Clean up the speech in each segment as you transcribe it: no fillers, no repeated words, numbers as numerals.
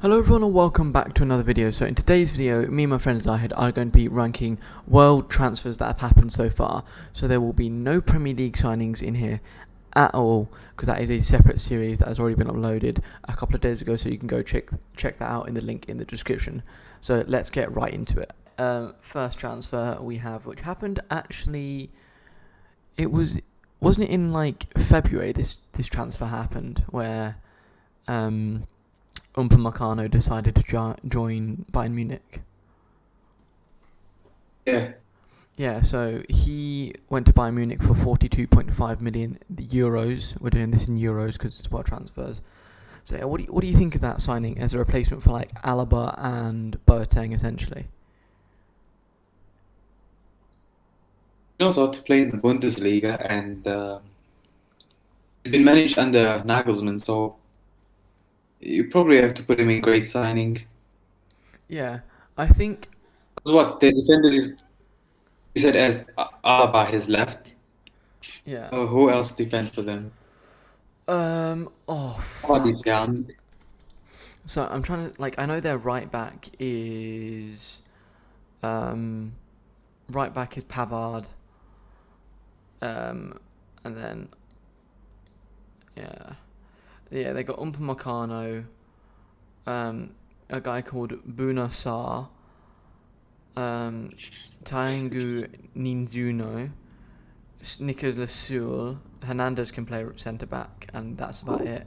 Hello everyone and welcome back to another video. So in today's video, me and my friend Zaahid are going to be ranking world transfers that have happened so far. So there will be no Premier League signings in here at all, because that is a separate series that has already been uploaded a couple of days ago, so you can go check that out in the link in the description. So let's get right into it. First transfer we have, which happened actually, wasn't it in like February this transfer happened, where Upamecano decided to join Bayern Munich. Yeah, So he went to Bayern Munich for 42.5 million euros. We're doing this in euros because it's world transfers. So yeah, what do you think of that signing as a replacement for like Alaba and Boateng, essentially? he knows how to play in the Bundesliga, and he's been managed under Nagelsmann, so you probably have to put him in great signing. Yeah, I think. What the defenders is? You said as Alaba has left. Yeah. Who else defends for them? Oh What fuck. is young? So I'm trying to I know their right back is Pavard. And then they got Upamecano, a guy called Buna Sarr, Taingu Ninzuno, Nicolas Sewell, Hernandez can play centre back, and that's about it.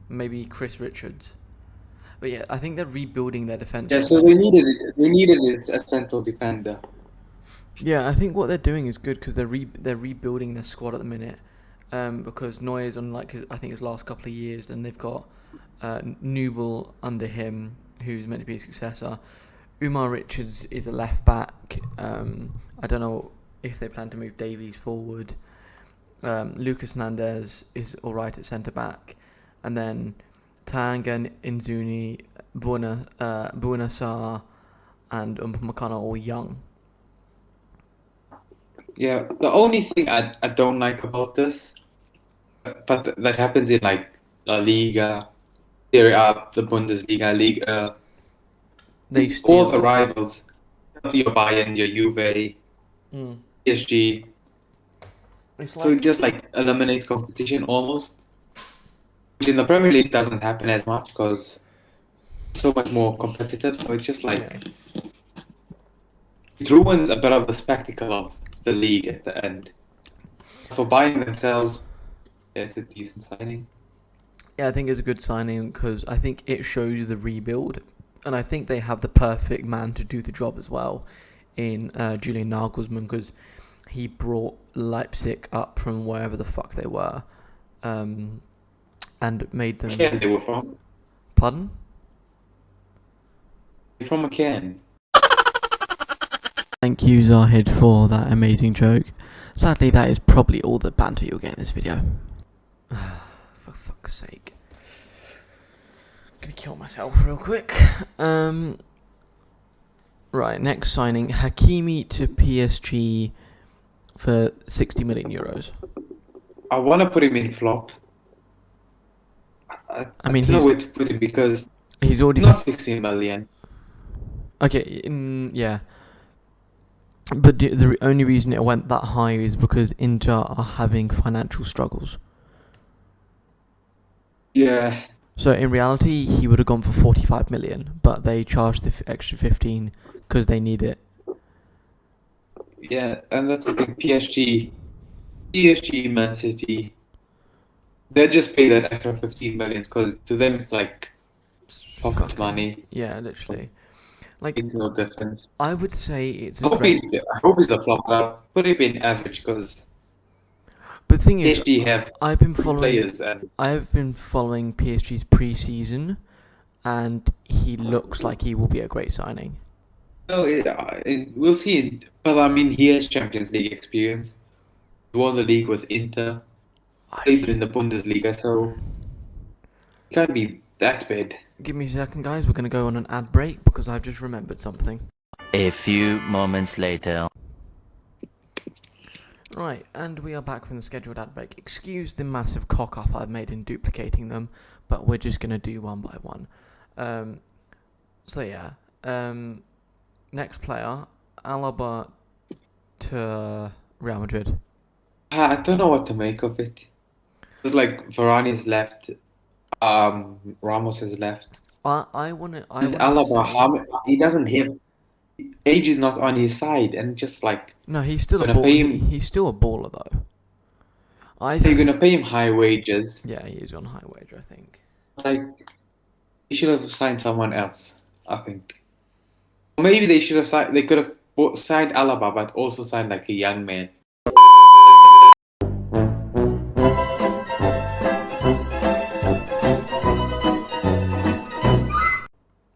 Maybe Chris Richards. But yeah, I think they're rebuilding their defence. Yeah, so they needed a central defender. Yeah, I think what they're doing is good because they're rebuilding their squad at the minute. Because Neuer's on I think his last couple of years, and they've got Nubel under him, who's meant to be his successor. Umar Richards is a left back. I don't know if they plan to move Davies forward. Lucas Hernandez is alright at centre back, and then Tanga, Inzuni, Buena Sarr, and Upamecano all young. Yeah, the only thing I don't like about this, but that happens in like La Liga, Serie A, the Bundesliga, League. They All steal. the rivals, your Bayern, your Juve, PSG. It's So it just like eliminates competition almost, which in the Premier League doesn't happen as much because it's so much more competitive. So it's just like it ruins a bit of the spectacle of the league at the end. For Bayern themselves, yeah, it's a decent signing. Yeah, I think it's a good signing because I think it shows you the rebuild, and I think they have the perfect man to do the job as well in Julian Nagelsmann, because he brought Leipzig up from wherever the fuck they were, and made them. Cairn they were from. Pardon? They're from a Cairn. Thank you, Zaahid, for that amazing joke. Sadly, that is probably all the banter you'll get in this video. For fuck's sake. Gonna kill myself real quick. Right, next signing, Hakimi to PSG for 60 million euros. I want to put him in flop. I mean, don't know where to put him because he's already not 60 million. Okay, yeah. But the only reason it went that high is because Inter are having financial struggles. Yeah. So in reality, he would have gone for 45 million, but they charged the extra 15 because they need it. Yeah, and that's the thing. PSG, Man City, they just pay that extra 15 million because to them it's like pocket money. Yeah, literally. Like, It's no difference. I would say it's. I hope he's a flop. Put him in average because. But the thing is, PSG have I've been following players and I've been following PSG's pre-season, and he looks like he will be a great signing. no, we'll see. But I mean, he has Champions League experience. He won the league with Inter. Played in the Bundesliga, so it can't be that bad. Give me a second, guys. We're gonna go on an ad break because I've just remembered something. A few moments later. Right, and we are back from the scheduled ad break. Excuse the massive cock-up I've made in duplicating them, but we're just going to do one by one. So yeah. Next player, Alaba to Real Madrid. I don't know what to make of it. It's like Varane is left, Ramos is left, I wanna and say He doesn't have age is not on his side, and just like no. He's still a gonna ball. pay him. He's still a baller though. They're gonna pay him high wages. Yeah, he is on high wage, I think. Like he should have signed someone else. I think. Or maybe they should have signed. They could have signed Alaba, but also signed like a young man.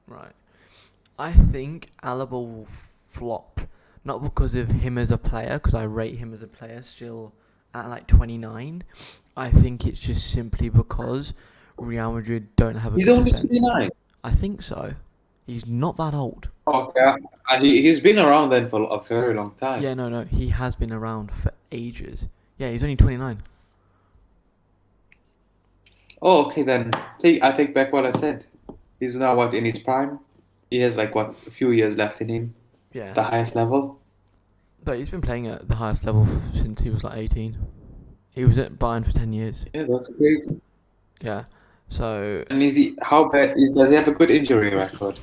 Right. I think Alaba will flop, not because of him as a player, because I rate him as a player still at like 29. I think it's just simply because Real Madrid don't have a He's good only defense. 29. I think so. He's not that old. Okay, he's been around then for a very long time. Yeah, no. He has been around for ages. Yeah, he's only 29. Oh, okay then. I take back what I said. He's now what in his prime. He has like what a few years left in him. Yeah. The highest level. But he's been playing at the highest level since he was like 18. He was at Bayern for 10 years. Yeah, that's crazy. Yeah. So And is he? How bad is? Does he have a good injury record?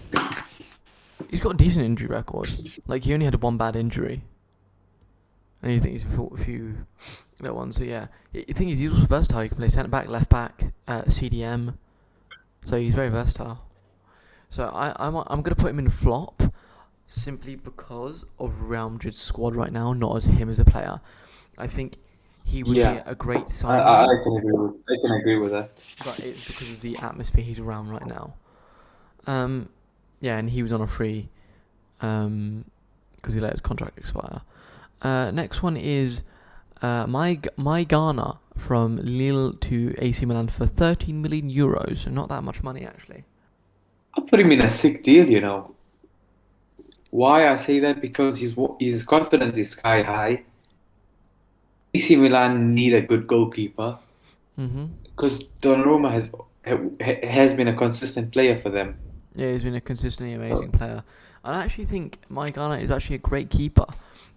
he's got a decent injury record. Like, he only had one bad injury. And you think he's fought a few little ones. So, yeah. The thing is, he's also versatile. He can play centre-back, left-back, CDM. So, he's very versatile. So, I'm going to put him in flop simply because of Real Madrid's squad right now, not as him as a player. I think he would be a great signing. I can agree with that. But it's because of the atmosphere he's around right now. Yeah, and he was on a free because he let his contract expire. Next one is my Ghana from Lille to AC Milan for 13 million euros. So not that much money, actually. I'll put him in a sick deal, you know. Why I say that? Because his confidence is sky high. AC Milan need a good goalkeeper. Because Donnarumma has been a consistent player for them. Yeah, he's been a consistently amazing player. And I actually think Mike Garner is actually a great keeper.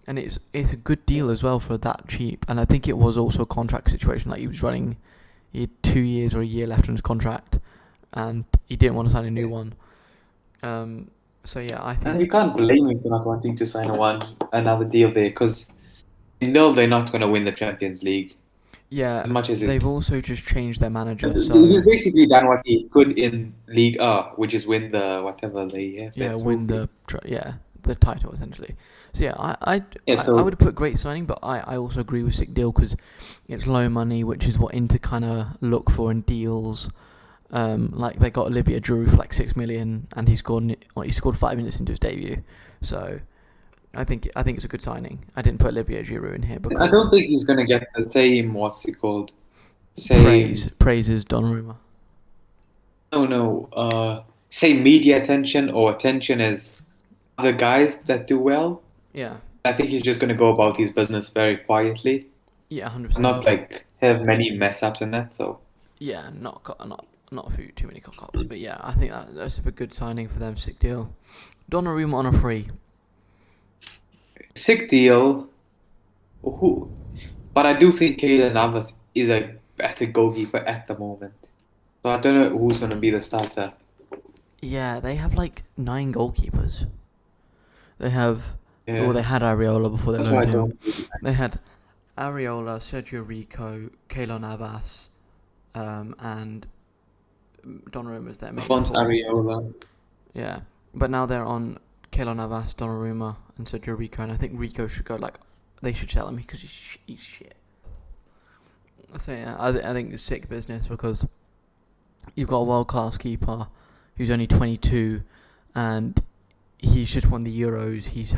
And it's a good deal as well for that cheap. And I think it was also a contract situation. Like, he had 2 years or a year left on his contract. And he didn't want to sign a new one. So, yeah, I think... And we can't blame him for not wanting to sign another deal there. Because they know they're not going to win the Champions League. Yeah, as much as they've also just changed their manager. So he's basically done what he could in League A, which is win the whatever they have. Yeah, win the title essentially. So yeah, I would put great signing, but I also agree with sick deal because it's low money, which is what Inter kind of look for in deals. Like they got Olivier Giroud for like 6 million, and he scored 5 minutes into his debut. So I think it's a good signing. I didn't put Olivier Giroud in here because I don't think he's gonna get the same praises Donnarumma. No. Same media attention or attention as other guys that do well. Yeah. I think he's just gonna go about his business very quietly. Yeah, 100%. Not like have many mess ups in that. So. Yeah, not a few too many cock ups, but yeah, I think that's a good signing for them. Sick deal. Donnarumma on a free. Sick deal. But I do think Keylor Navas is a better goalkeeper at the moment. So I don't know who's going to be the starter. Yeah, they have like 9 goalkeepers. They have... Yeah. Well, they had Areola before they loaned him. They had Areola, Sergio Rico, Keylor Navas, and Donnarumma's there. Alphonse Areola. Yeah, but now they're on Keylor Navas, Donnarumma, and Sergio Rico, and I think Rico should go they should sell him because he's shit. So yeah, I think it's sick business because you've got a world-class keeper who's only 22 and he's just won the Euros. He's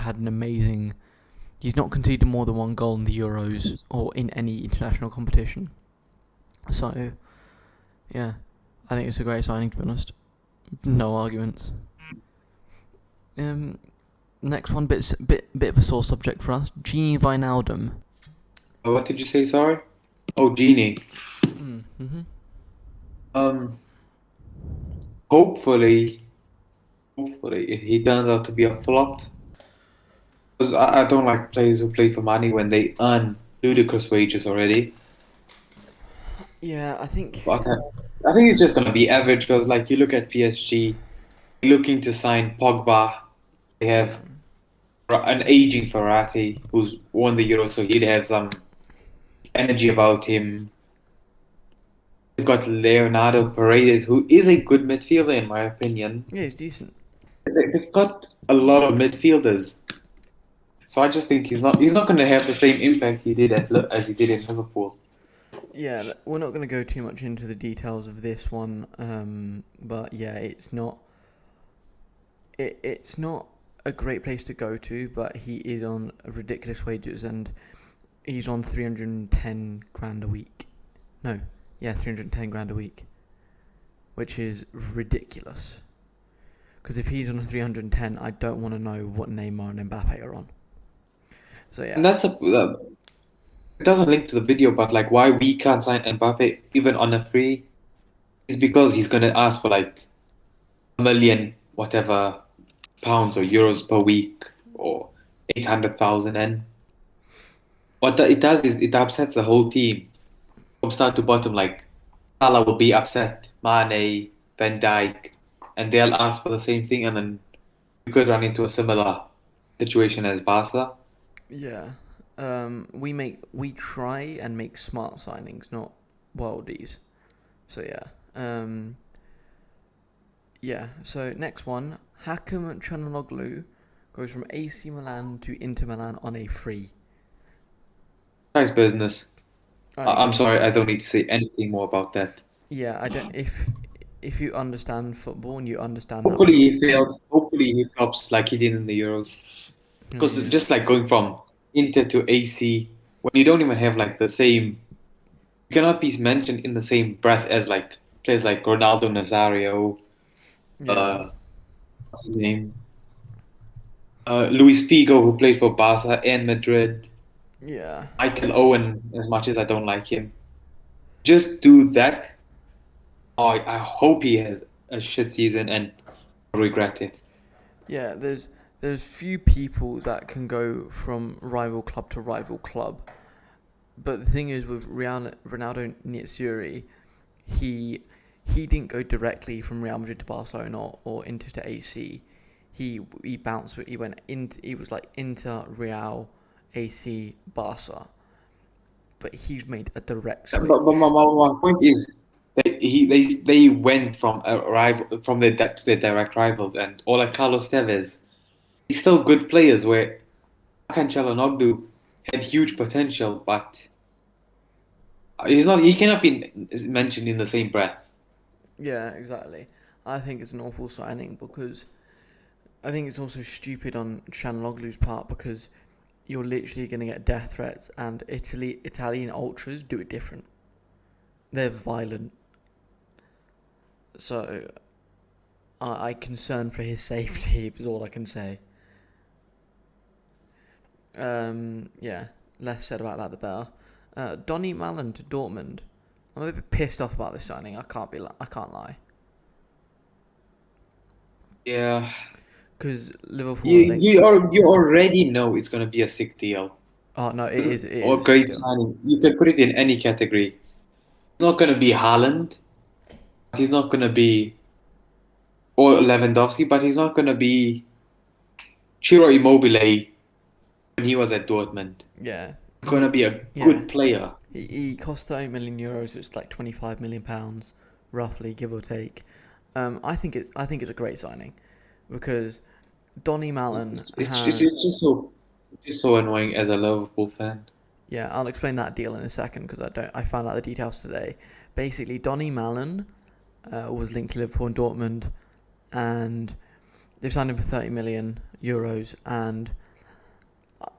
not conceded more than 1 goal in the Euros or in any international competition. So yeah, I think it's a great signing, to be honest. No arguments. Next one, bit of a sore subject for us. Gini Wijnaldum. What did you say? Sorry. Oh, Gini. Mm-hmm. Hopefully, hopefully, if he turns out to be a flop, because I don't like players who play for money when they earn ludicrous wages already. Yeah, I think. But I think it's just gonna be average because, like, you look at PSG, looking to sign Pogba. They Yeah. have an aging Ferrati who's won the Euro, so he'd have some energy about him. They've got Leonardo Paredes, who is a good midfielder in my opinion. Yeah, he's decent. They've got a lot of midfielders, so I just think he's not going to have the same impact he did as he did in Liverpool. Yeah, we're not going to go too much into the details of this one, but yeah, it's not a great place to go to, but he is on ridiculous wages, and he's on 310 grand a week. No, yeah, 310 grand a week, which is ridiculous. Because if he's on 310, I don't want to know what Neymar and Mbappe are on. So yeah, And it doesn't link to the video, but like why we can't sign Mbappe even on a free is because he's going to ask for like a million whatever pounds or euros per week or 800,000, and it does is it upsets the whole team from start to bottom. Like Salah will be upset, Mane, Van Dijk, and they'll ask for the same thing, and then we could run into a similar situation as Barca. yeah. We try and make smart signings, not worldies. So yeah. Yeah. So next one, Hakim Çalhanoğlu goes from AC Milan to Inter Milan on a free. Nice business. I'm Okay. sorry, I don't need to say anything more about that. Yeah, I don't. If you understand football and you understand that, Hopefully he fails. Hopefully he flops like he did in the Euros. Because yeah, just like going from Inter to AC, when you don't even have like the same, you cannot be mentioned in the same breath as like players like Ronaldo Nazario, yeah, uh, what's his name? Luis Figo, who played for Barca and Madrid. yeah, Michael Owen, as much as I don't like him. Just do that. Oh, I hope he has a shit season and regret it. yeah. There's few people that can go from rival club to rival club. But the thing is, with Ronaldo Natsuri, he he didn't go directly from Real Madrid to Barcelona or Inter to AC. He bounced. He went into. He was like Inter, Real, AC, Barca. But he's made a direct But switch. my point is, they went from a rival from to their direct rivals, and or like Carlos Tevez, he's still good players. Where Hakan Çalhanoğlu had huge potential, but he's not. He cannot be mentioned in the same breath. Yeah, exactly. I think it's an awful signing because I think it's also stupid on Chanloglu's part because you're literally going to get death threats, and Italian ultras do it different. They're violent, so I concern for his safety. Is all I can say. Yeah, less said about that the better. Donny Malen to Dortmund. I'm a bit pissed off about this signing. I can't lie. Yeah, Because Liverpool you are linked. you already know it's gonna be a sick deal Oh no, it is or a sick great deal. signing. You can put it in any category. It's not gonna be Haaland. He's not gonna be or Lewandowski, but he's not gonna be Ciro Immobile when he was at Dortmund. Yeah, He's gonna be a yeah. good player. He cost 30 million euros. So it's like 25 million pounds, roughly, give or take. I think it's a great signing because Donny Malen has. It's just so annoying as a Liverpool fan. Yeah, I'll explain that deal in a second because I found out the details today. Basically, Donny Malen was linked to Liverpool and Dortmund, and they've signed him for 30 million euros. And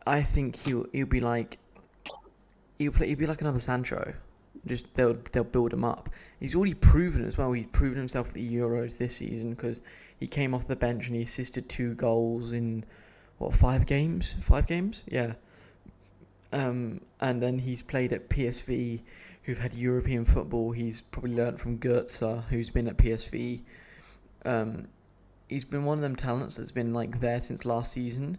I think he'll be like he'll be like another Sancho. Just they'll build him up. He's already proven as well. He's proven himself at the Euros this season because he came off the bench and he assisted 2 goals in what 5 games? 5 games? Yeah. And then he's played at PSV, who've had European football. He's probably learnt from Goetze, who's been at PSV. Um, he's been one of them talents that's been like there since last season,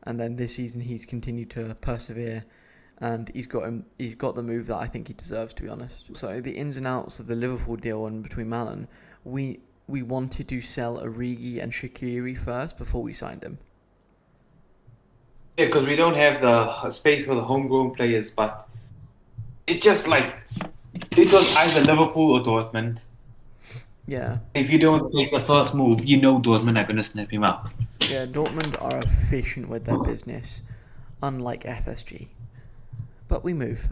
and then this season he's continued to persevere, and he's got the move that I think he deserves, to be honest. So the ins and outs of the Liverpool deal and between Malin, we wanted to sell Origi and Shaqiri first before we signed him. Yeah, because we don't have the space for the homegrown players, but it just like it was either Liverpool or Dortmund. Yeah. If you don't take the first move, you know Dortmund are going to snap him up. Yeah, Dortmund are efficient with their business, unlike FSG. But we move.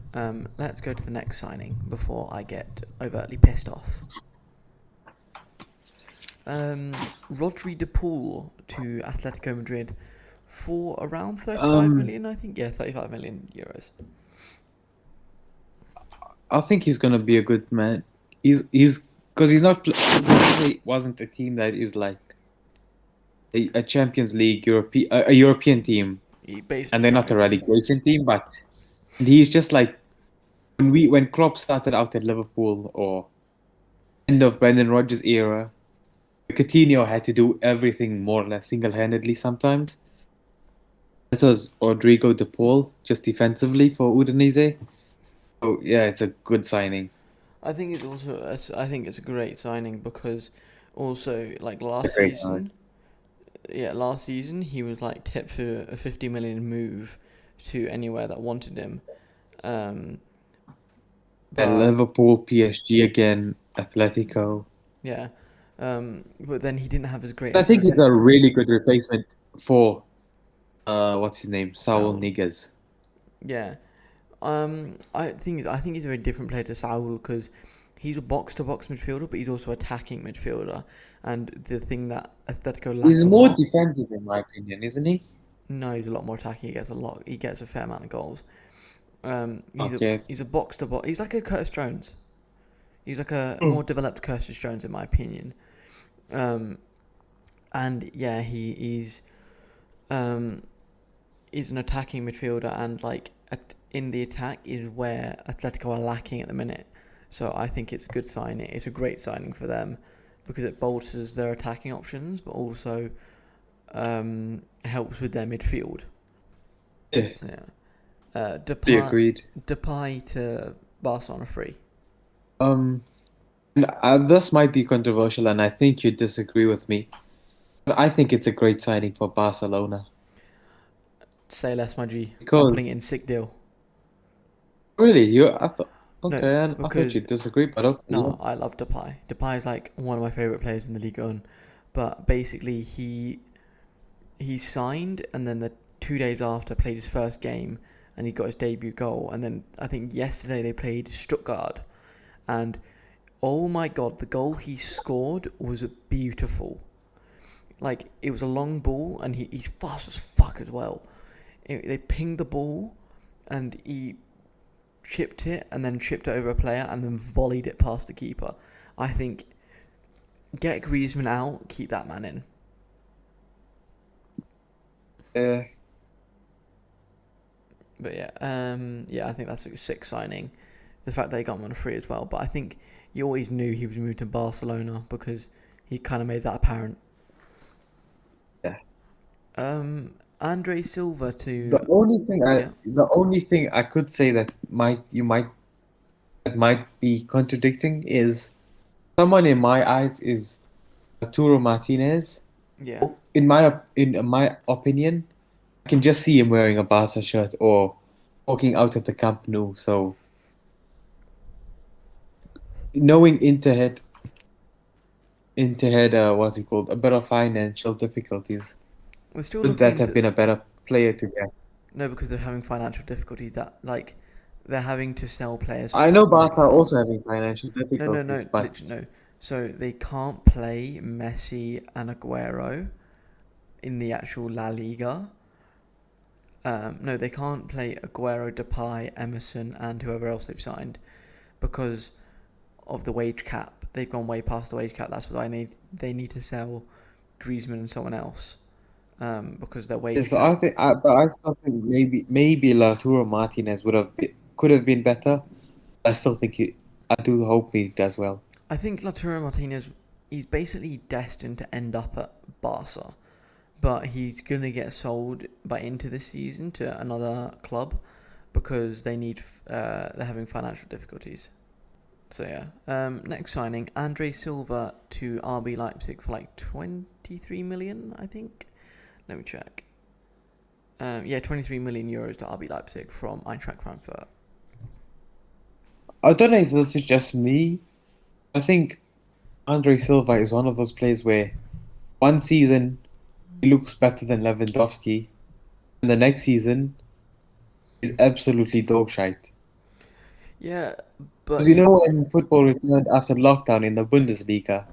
Let's go to the next signing before I get overtly pissed off. Rodri de Paul to Atletico Madrid for around 35 million, I think. Yeah, 35 million euros. I think he's gonna be a good man. He's because he's not wasn't a team that is like a Champions League a European team, and they're not a relegation team. But he's just like when Klopp started out at Liverpool or end of Brendan Rodgers' era, Coutinho had to do everything more or less single-handedly sometimes. This was Rodrigo de Paul just defensively for Udinese. Oh yeah, it's a good signing. I think it's a great signing because also like last season he was like tipped for a 50 million move to anywhere that wanted him. At Liverpool, PSG again, Atletico. Yeah, but then he didn't have as great. I think he's a really good replacement for what's his name, Saul Niguez. Yeah. I think he's a very different player to Saul because he's a box-to-box midfielder, but he's also attacking midfielder. And the thing that Atletico lacks he's more defensive, in my opinion, isn't he? No, he's a lot more attacking. He gets a fair amount of goals. He's a box-to-box. He's like a Curtis Jones. He's like a more developed Curtis Jones, in my opinion. And yeah, he's an attacking midfielder, and like in the attack is where Atletico are lacking at the minute. So I think it's a good signing. It's a great signing for them because it bolsters their attacking options, but also helps with their midfield. Yeah. Depay, agreed. Depay to Barcelona free. This might be controversial, and I think you disagree with me. But I think it's a great signing for Barcelona. Say less, my G. Because I'm putting it in sick deal. Really, I thought you disagree, but okay. No, I love Depay. Depay is like one of my favourite players in the league on. But basically, he signed, and then the 2 days after played his first game, and he got his debut goal. And then I think yesterday they played Stuttgart, and oh my god, the goal he scored was beautiful. Like, it was a long ball, and he's fast as fuck as well. They pinged the ball, and he chipped it, and then chipped it over a player, and then volleyed it past the keeper. I think, get Griezmann out, keep that man in. Yeah. But yeah, I think that's a sick signing. The fact that he got him on free as well. But I think you always knew he was moved to Barcelona because he kind of made that apparent. Yeah. Andre Silva to the only thing I could say that might be contradicting is someone in my eyes is Arturo Martinez. Yeah. In my opinion, I can just see him wearing a Barca shirt or walking out at the Camp Nou. So knowing Inter had what's it called, a bit of financial difficulties. Would that have been a better player to get? No, because they're having financial difficulties. That like they're having to sell players. I know Barca are also having financial difficulties. No. So they can't play Messi and Aguero in the actual La Liga. No, they can't play Aguero, Depay, Emerson, and whoever else they've signed because of the wage cap. They've gone way past the wage cap. That's why they need to sell Griezmann and someone else. Because their wage. Yeah, so I still think maybe Arturo Martinez could have been better. I still think I do hope he does well. I think Arturo Martinez, he's basically destined to end up at Barca, but he's gonna get sold by into this season to another club because they need they're having financial difficulties. So yeah, next signing, Andre Silva to RB Leipzig for like 23 million, I think. Let me check. 23 million euros to RB Leipzig from Eintracht Frankfurt. I don't know if this is just me. I think Andre Silva is one of those players where one season he looks better than Lewandowski, and the next season he's absolutely dog shite. Yeah, Because but you know when football returned after lockdown in the Bundesliga,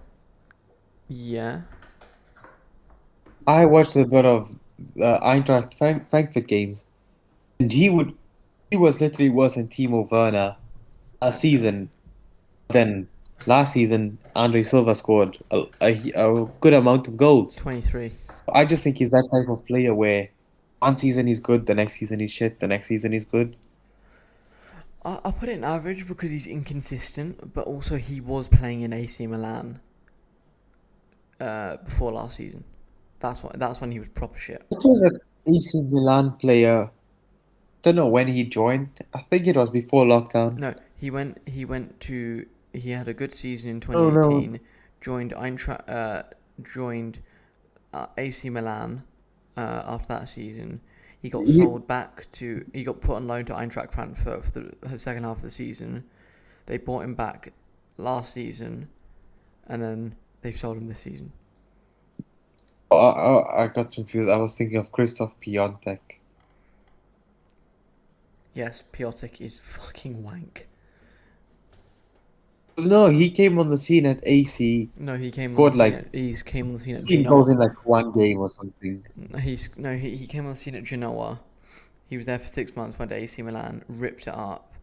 yeah, I watched a bit of Eintracht Frankfurt games, and he was literally worse than Timo Werner last season. Then last season, Andre Silva scored a good amount of goals. 23. I just think he's that type of player where one season he's good, the next season he's shit, the next season he's good. I'll put it in average because he's inconsistent, but also he was playing in AC Milan before last season. That's when he was proper shit. It was an AC Milan player. Don't know when he joined. I think it was before lockdown. No, he had a good season in Oh, no. 2018. Joined AC Milan after that season. He got He- he got put on loan to Eintracht Frankfurt for the second half of the season. They bought him back last season, and then they've sold him this season. I got confused. I was thinking of Christoph Piontek. Yes, Piotr is fucking wank. No, he came on the scene at AC. No, he came Scored on the scene. like- He came on the scene at He Genoa. goes in like one game or something. He came on the scene at Genoa. He was there for 6 months, went to AC Milan, ripped it up,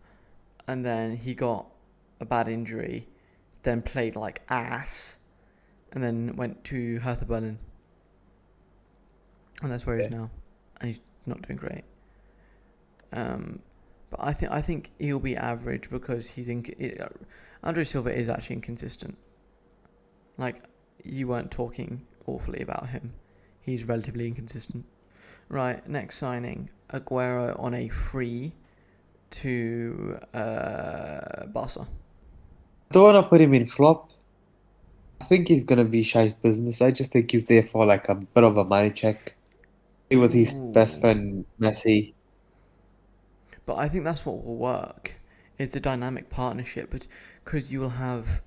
and then he got a bad injury, then played like ass, and then went to Hertha Berlin. And that's where he is now. And he's not doing great. But I think he'll be average because Andre Silva is actually inconsistent. Like, you weren't talking awfully about him. He's relatively inconsistent. Right, next signing. Aguero on a free to Barca. I don't want to put him in flop. I think he's going to be shite business. I just think he's there for like a bit of a money check. He was his best Ooh. friend, Messi. But I think that's what will work. Is the dynamic partnership, but because you will have,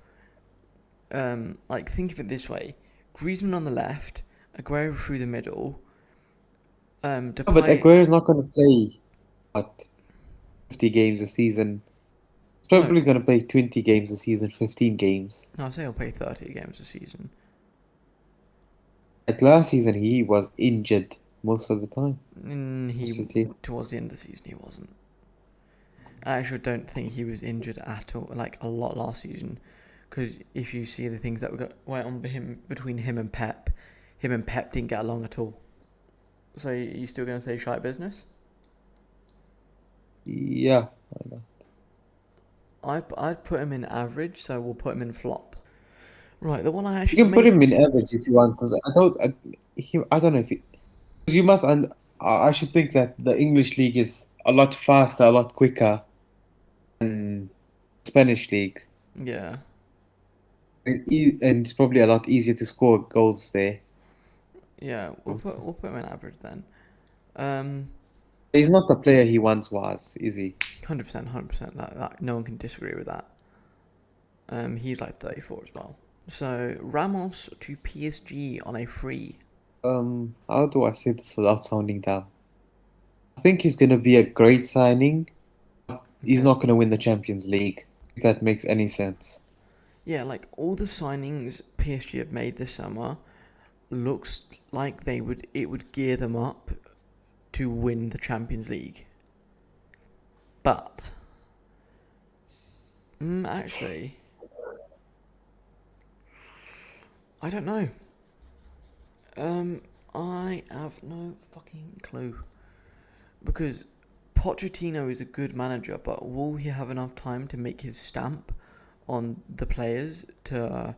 think of it this way: Griezmann on the left, Aguero through the middle. But Aguero's not going to play, what, 50 games a season. He's probably going to play 20 games a season, 15 games. No, I'll say he'll play 30 games a season. Like last season, he was injured most of the time. Towards the end of the season, he wasn't. I actually don't think he was injured at all, like a lot last season, because if you see the things that went on between him and Pep didn't get along at all. So you still going to say shite business? Yeah, why not? I'd put him in average, so we'll put him in flop. Right, the one I You actually can put him in average if you want, because I don't know if he, because you must, and I should think that the English league is a lot faster, a lot quicker than Spanish league. Yeah. And it's probably a lot easier to score goals there. Yeah, we'll put him in average then. He's not the player he once was, is he? 100%. That no one can disagree with that. He's like 34 as well. So Ramos to PSG on a free. How do I say this without sounding dumb? I think he's gonna be a great signing. But he's not gonna win the Champions League, if that makes any sense. Yeah, like all the signings PSG have made this summer looks like it would gear them up to win the Champions League. But actually, I don't know. I have no fucking clue. Because Pochettino is a good manager, but will he have enough time to make his stamp on the players to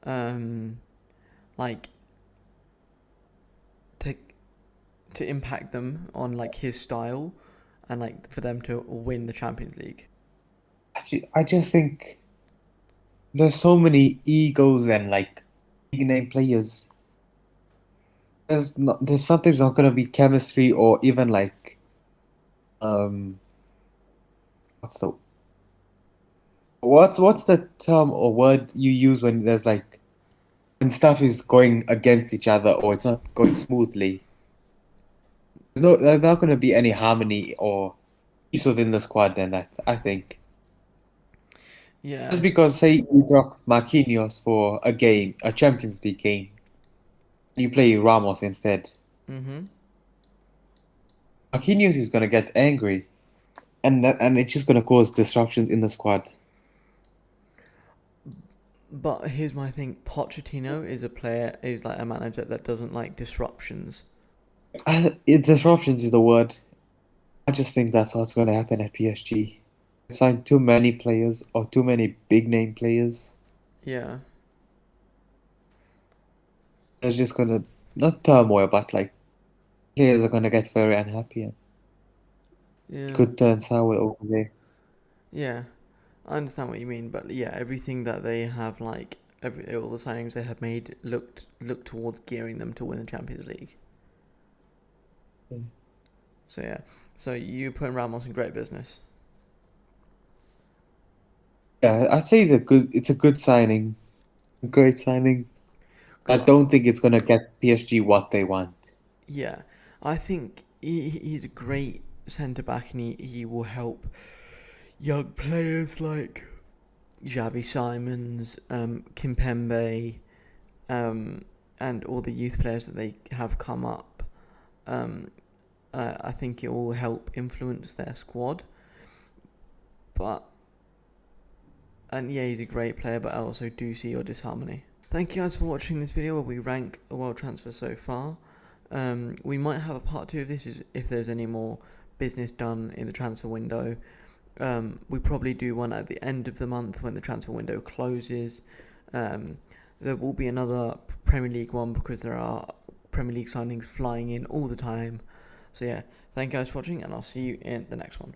like to impact them on like his style, and like for them to win the Champions League. I just think there's so many egos and like big name players. There's sometimes not gonna be chemistry or even like um what's the what's the term or word you use when there's like when stuff is going against each other or it's not going smoothly. There's not gonna be any harmony or peace within the squad then I think. Yeah. Just because say you drop Marquinhos for a game, a Champions League game, you play Ramos instead. Mhm. Marquinhos is gonna get angry, and it's just gonna cause disruptions in the squad. But here's my thing: Pochettino is like a manager that doesn't like disruptions. Disruptions is the word. I just think that's what's gonna happen at PSG. They've signed too many players or too many big name players. Yeah. They're just gonna not turmoil, but like players are gonna get very unhappy and Yeah. it could turn sour over there. Yeah. I understand what you mean, but yeah, everything that they have, like all the signings they have made, look towards gearing them to win the Champions League. Yeah. So yeah, so you put Ramos in great business. Yeah, I'd say it's a good signing, a great signing. I Cool. don't think it's gonna get PSG what they want. Yeah, I think he's a great centre back, and he will help young players like Xavi Simons, Kimpembe, and all the youth players that they have come up. I think it will help influence their squad. And yeah, he's a great player, but I also do see your disharmony. Thank you guys for watching this video where we rank a world transfer so far. We might have a part 2 of this if there's any more business done in the transfer window. We probably do one at the end of the month when the transfer window closes. There will be another Premier League one because there are Premier League signings flying in all the time. So yeah, thank you guys for watching, and I'll see you in the next one.